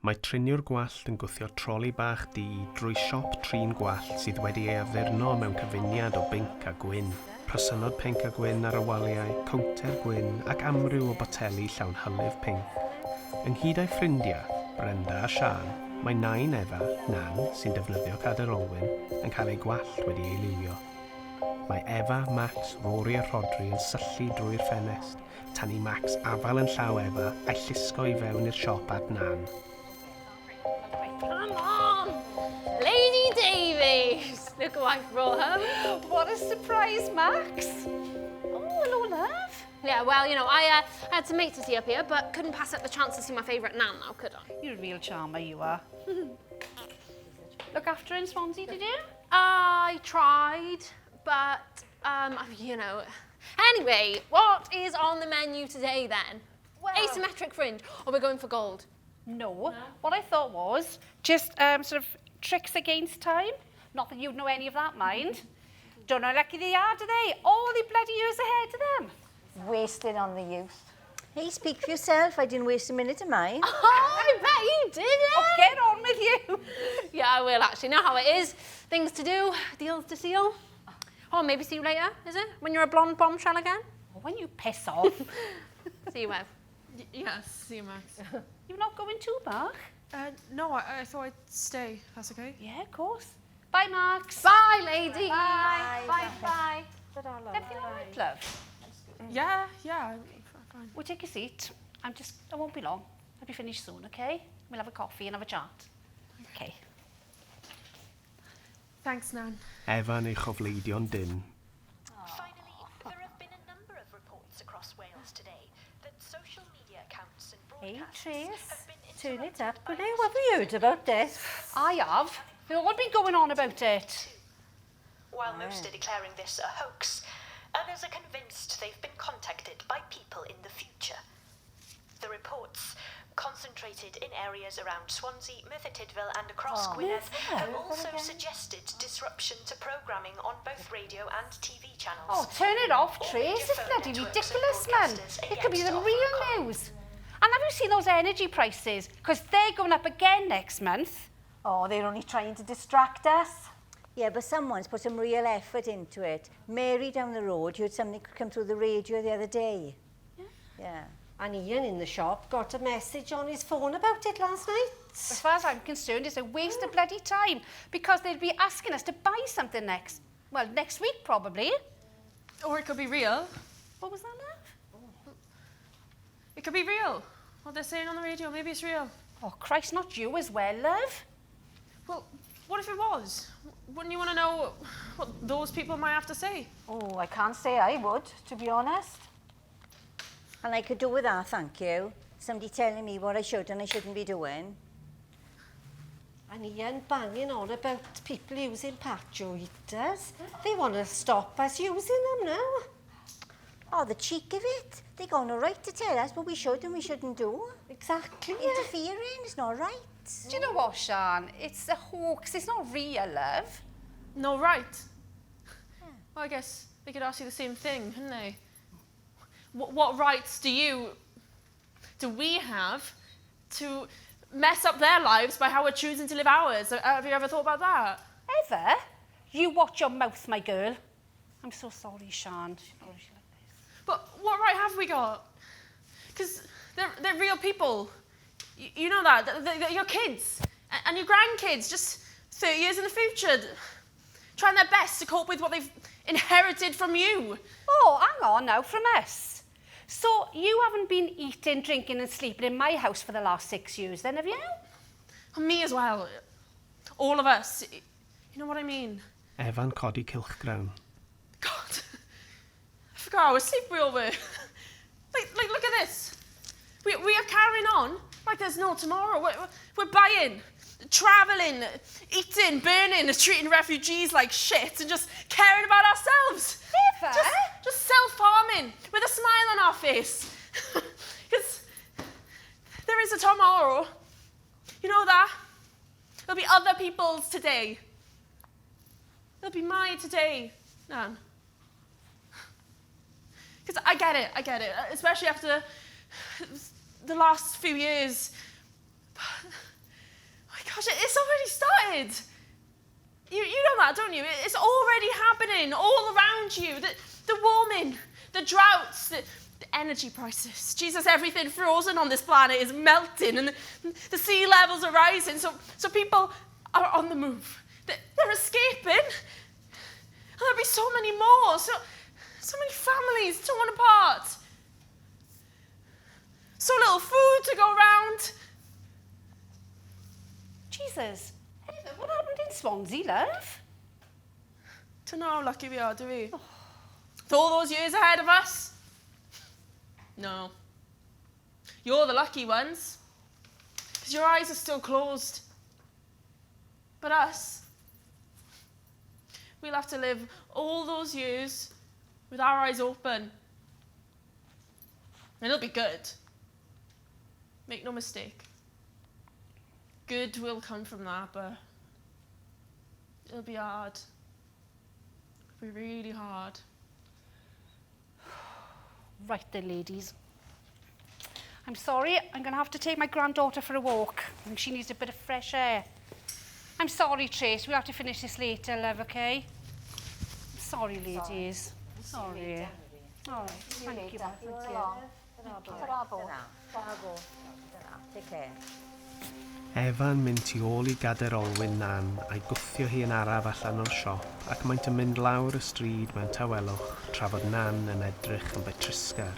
Mae triniwr Gwallt yn gwthio troli bach du drwy siop trin gwallt sydd wedi ei addurno mewn cyfuniad o binc a gwyn. Presynod pinc a gwyn ar y waliau, cownter gwyn ac amryw o boteli llawn hylif pinc. Ynghyd â'i ffrindiau, Brenda a Sian, mae nain Efa, Nan, sy'n defnyddio cadr olwyn, yn cael ei gwallt wedi ei liwio. Mae Efa, Max, Rory a Rhodri yn syllu drwy'r ffenest, tan i Max afal yn llaw Efa a'i llusgo i fewn i'r siop at Nan. Come on! Lady Davies! Look who I've brought home. What a surprise, Max. Oh, hello, love. Yeah, well, you know, I had some mates to see up here, but couldn't pass up the chance to see my favourite Nan now, could I? You're a real charmer, you are. Look after her in Swansea, did you? I tried, but, you know... Anyway, what is on the menu today, then? Well... Asymmetric fringe, or we're going for gold? No. What I thought was just sort of tricks against time. Not that you'd know any of that, mind. Don't know how lucky they are, do they? All the bloody years ahead of them. Wasted on the youth. Hey, speak for yourself. I didn't waste a minute of mine. Oh, I bet you didn't! Oh, get on with you. Yeah, I will, actually. Know how it is. Things to do, deals to seal. Oh, maybe see you later, is it? When you're a blonde bombshell again? Oh, when you piss off. See you, Ev. Yes, see you, Max. You're not going too, Mark? No, I thought I'd stay. That's okay. Yeah, of course. Bye, Max. Bye, lady. Bye. Bye. Everything all right, love? Yeah, fine. We'll take a seat. I won't be long. I'll be finished soon, okay? We'll have a coffee and have a chat. Okay. Thanks, Nan. Efa neu chofleidion dyn. Finally, there have been a number of reports across Wales today that social media accounts and Hey, broadcasts Trace. have been Turn it interrupted up. by Will you? Have you heard about this? I have. They've all been going on about it. While most are declaring this a hoax, others are convinced they've been contacted by people in the future. The reports, concentrated in areas around Swansea, Merthyr Tydfil and across Gwynedd, have also suggested disruption to programming on both radio and TV channels. Oh, turn it off, All Trace. major It's phone bloody networks and ridiculous, man. broadcasters are It could be yet the to offer real comment. news. And have you seen those energy prices? Because they're going up again next month. Oh, they're only trying to distract us. Yeah, but someone's put some real effort into it. Mary down the road heard something come through the radio the other day. Yeah. And Ian in the shop got a message on his phone about it last night. As far as I'm concerned, it's a waste of bloody time because they'll be asking us to buy something next week probably. Or it could be real. What was that, love? It could be real. What they're saying on the radio, maybe it's real. Oh, Christ, not you as well, love. Well, what if it was? Wouldn't you want to know what those people might have to say? Oh, I can't say I would, to be honest. And I could do with that, thank you. Somebody telling me what I should and I shouldn't be doing. And Ian banging on about people using patio heaters. They want to stop us using them now. Oh, the cheek of it. They're going to right to tell us what we should and we shouldn't do. Exactly. Interfering is not right. Do you know what, Sian? It's a hoax. It's not real, love. No, right. Well, I guess they could ask you the same thing, couldn't they? What rights do we have to mess up their lives by how we're choosing to live ours? Have you ever thought about that? Ever? You watch your mouth, my girl. I'm so sorry, Sian. But what right have we got? Because they're real people. You know that. They're your kids and your grandkids, just 30 years in the future, trying their best to cope with what they've inherited from you. Oh, hang on now, from us. So you haven't been eating, drinking and sleeping in my house for the last 6 years then, have you? And me as well. All of us. You know what I mean? Efa'n codi cylchgrawn. God. I forgot how asleep we all were. like, look at this. We are carrying on like there's no tomorrow. We're buying, travelling, eating, burning, treating refugees like shit and just caring about ourselves. Never. Just self-harming with a smile on our face. Because there is a tomorrow. You know that? There'll be other people's today. There'll be my today, Nan. Because I get it, especially after the last few years. head. You know that, don't you? It's already happening all around you. The warming, the droughts, the energy prices. Jesus, everything frozen on this planet is melting and the sea levels are rising. So people are on the move. They're escaping. And there'll be so many more. So many families torn apart. So little food to go round. Jesus, what happened in Swansea, love? Don't know how lucky we are, do we? With all those years ahead of us? No. You're the lucky ones. Because your eyes are still closed. But us, we'll have to live all those years with our eyes open. And it'll be good. Make no mistake. Good will come from that, but it'll be hard. It'll be really hard. Right then, ladies. I'm sorry, I'm going to have to take my granddaughter for a walk. I think she needs a bit of fresh air. I'm sorry, Trace, we'll have to finish this later, love, okay? I'm sorry, ladies. Sorry. All right, thank you. Take care. Evan mynd tu ôl I gadair olwyn Nan a'i gwthio hi yn araf allan o'r siop ac maent yn mynd lawr y stryd mewn tawelwch tra fod Nan yn edrych yn betrisgar.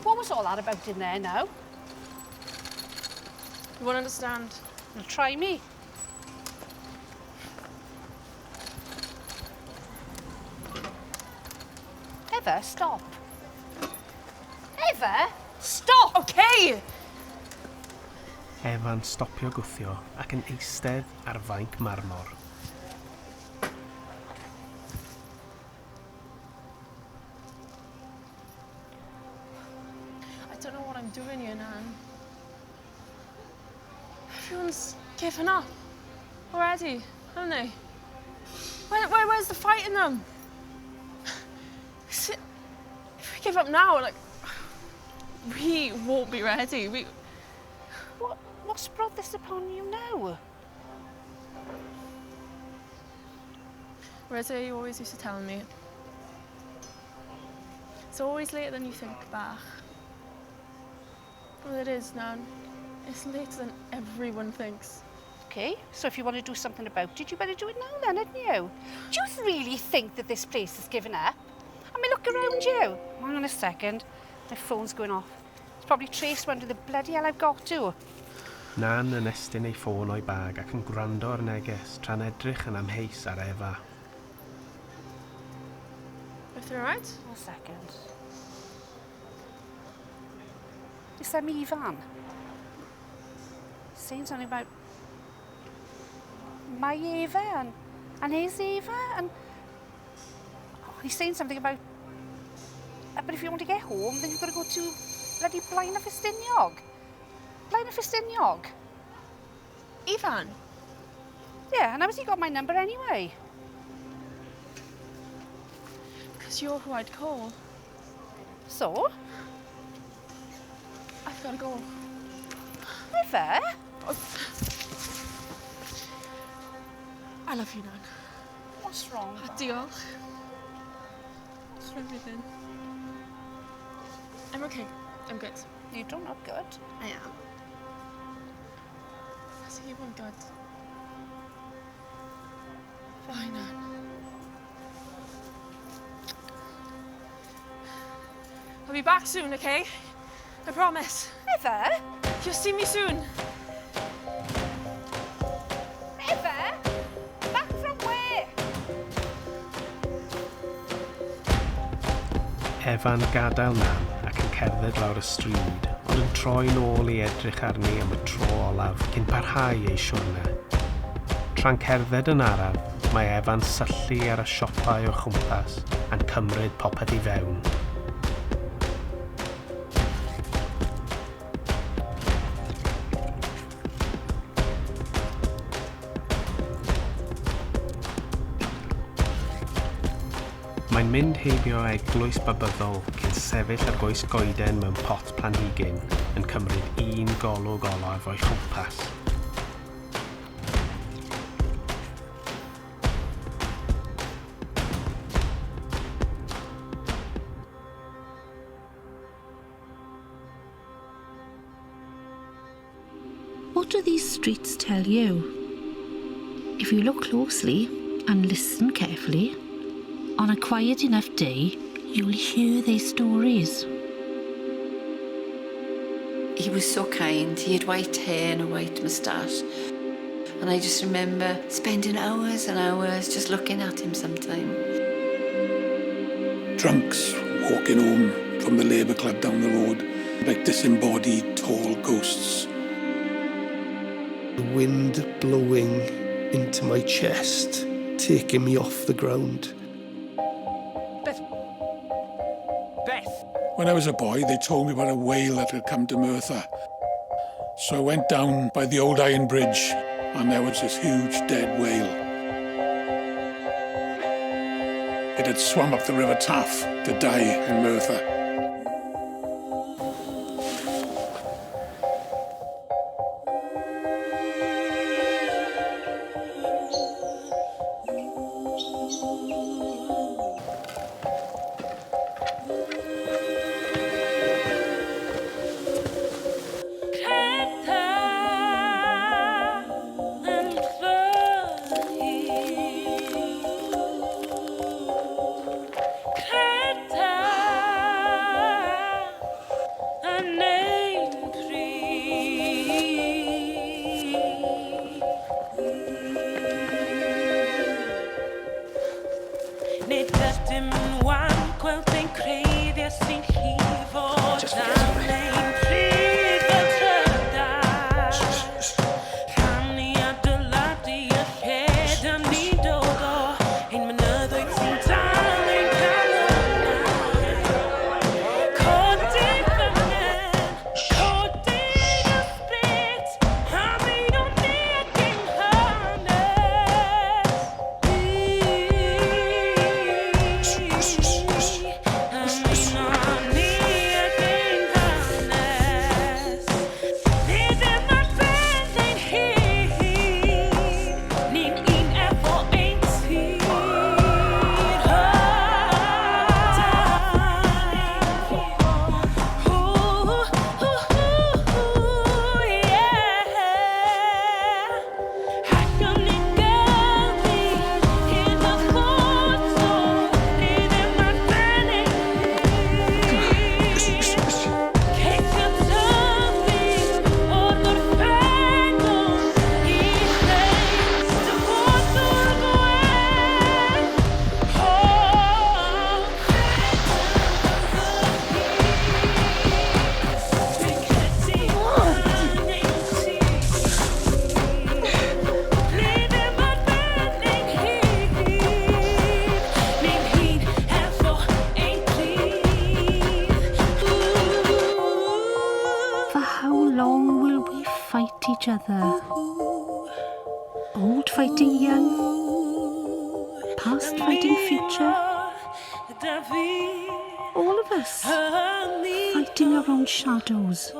What was all that about in there now? You won't understand. Well, try me. Eva, stop. Eva, stop! Okay! Evan stopio gwthio ac yn eistedd ar fainc marmor. I don't know what I'm doing here, Nan. Everyone's given up already, haven't they? Where's the fight in them? If we give up now, like, we won't be ready. What's brought this upon you now? Reza, you always used to tell me, it's always later than you think, Bach. Well, it is, Nan. It's later than everyone thinks. Okay, so if you want to do something about it, you better do it now then, hadn't you? Do you really think that this place has given up? I mean, look around you. Hang on a second. My phone's going off. It's probably Trace wondering the bloody hell I've got to. Nan yn estyn ei ffôn o'i bag ac yn gwrando ar neges tra'n edrych yn amheus ar Eva. Everything all right? One second. Is that me, Ivan? Saying something about my Eva and his Eva and he's saying something about but if you want to get home then you've got to go to bloody Blaen a Festiniog. Blaen a Festiniog. Ivan? Yeah, and how has he got my number anyway? Because you're who I'd call. So? I've got to go. Never? I love you, Nan. What's wrong? Diolch. Thanks for everything. I'm okay. I'm good. You don't look good. I am. I see you want good. Bye, Nan. I'll be back soon, okay? I promise. Never? You'll see me soon. Never? Back from where? Evan gadael Nan ac yn cerdded lawr y stryd, ond yn troi nôl I edrych arni am y tro olaf cyn parhau ei siwrne. Tra'n cerdded yn araf, mae Evan syllu ar y siopau o chwmpas a'n cymryd popeth I fewn. Mae'n mynd heibio eglwys babyddol cyn sefyll ar goes goeden mewn pot planhigyn yn cymryd un golwg olaf o'i chwmpas. What do these streets tell you? If you look closely and listen carefully, on a quiet enough day, you'll hear their stories. He was so kind. He had white hair and a white moustache. And I just remember spending hours and hours just looking at him sometime. Drunks walking home from the Labour Club down the road, like disembodied tall ghosts. The wind blowing into my chest, taking me off the ground. Beth! When I was a boy, they told me about a whale that had come to Merthyr. So I went down by the old iron bridge, and there was this huge dead whale. It had swum up the River Taff to die in Merthyr. Each other. Old fighting young, past fighting future. All of us fighting our own shadows.